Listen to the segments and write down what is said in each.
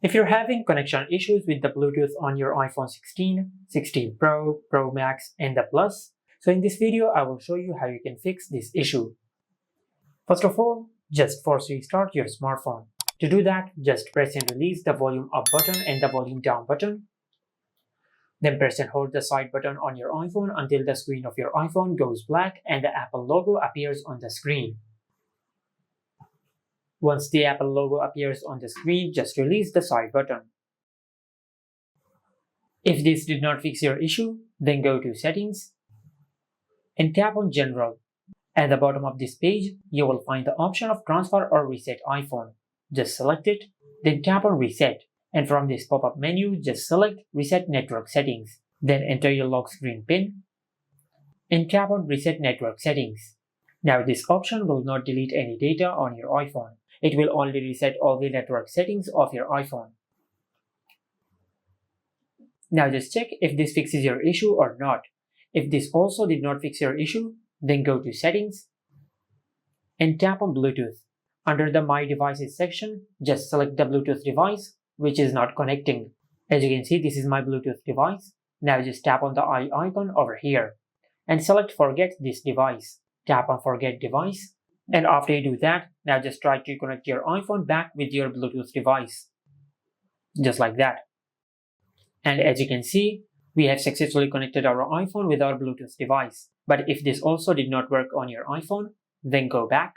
If you're having connection issues with the Bluetooth on your iPhone 16, 16 Pro, Pro Max, and the Plus, so in this video I will show you how you can fix this issue. First of all, just force restart your smartphone. To do that, just press and release the volume up button and the volume down button. Then press and hold the side button on your iPhone until the screen of your iPhone goes black and the Apple logo appears on the screen. Once the Apple logo appears on the screen, just release the side button. If this did not fix your issue, then go to Settings and tap on General. At the bottom of this page, you will find the option of Transfer or Reset iPhone. Just select it, then tap on Reset. And from this pop-up menu, just select Reset Network Settings. Then enter your lock screen PIN and tap on Reset Network Settings. Now this option will not delete any data on your iPhone. It will only reset all the network settings of your iPhone. Now just check if this fixes your issue or not. If this also did not fix your issue, then go to Settings and tap on Bluetooth. Under the My Devices section, just select the Bluetooth device which is not connecting. As you can see, this is my Bluetooth device. Now just tap on the eye icon over here and select Forget this device. Tap on Forget Device, and after you do that, now just try to connect your iPhone back with your Bluetooth device. Just like that. And as you can see, we have successfully connected our iPhone with our Bluetooth device. But if this also did not work on your iPhone, then go back.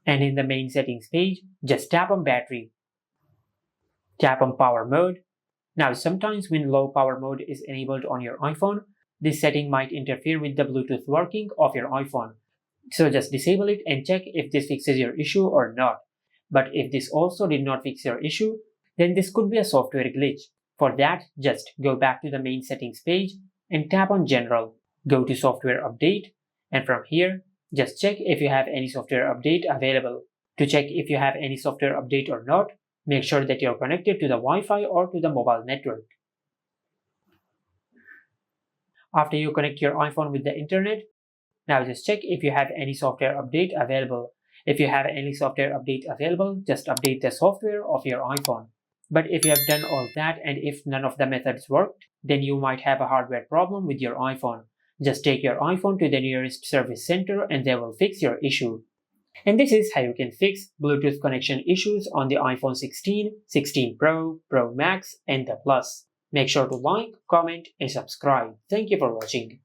And in the main settings page, just tap on Battery. Tap on Power Mode. Now sometimes when low power mode is enabled on your iPhone, this setting might interfere with the Bluetooth working of your iPhone. So just disable it and check if this fixes your issue or not. But if this also did not fix your issue, then this could be a software glitch. For that, just go back to the main settings page and tap on General. Go to Software Update, and from here, just check if you have any software update available. To check if you have any software update or not, make sure that you're connected to the Wi-Fi or to the mobile network. After you connect your iPhone with the internet, now just check if you have any software update available. If you have any software update available, just update the software of your iPhone. But if you have done all that and if none of the methods worked, then you might have a hardware problem with your iPhone. Just take your iPhone to the nearest service center and they will fix your issue. And this is how you can fix Bluetooth connection issues on the iPhone 16, 16 Pro, Pro Max, and the Plus. Make sure to like, comment, and subscribe. Thank you for watching.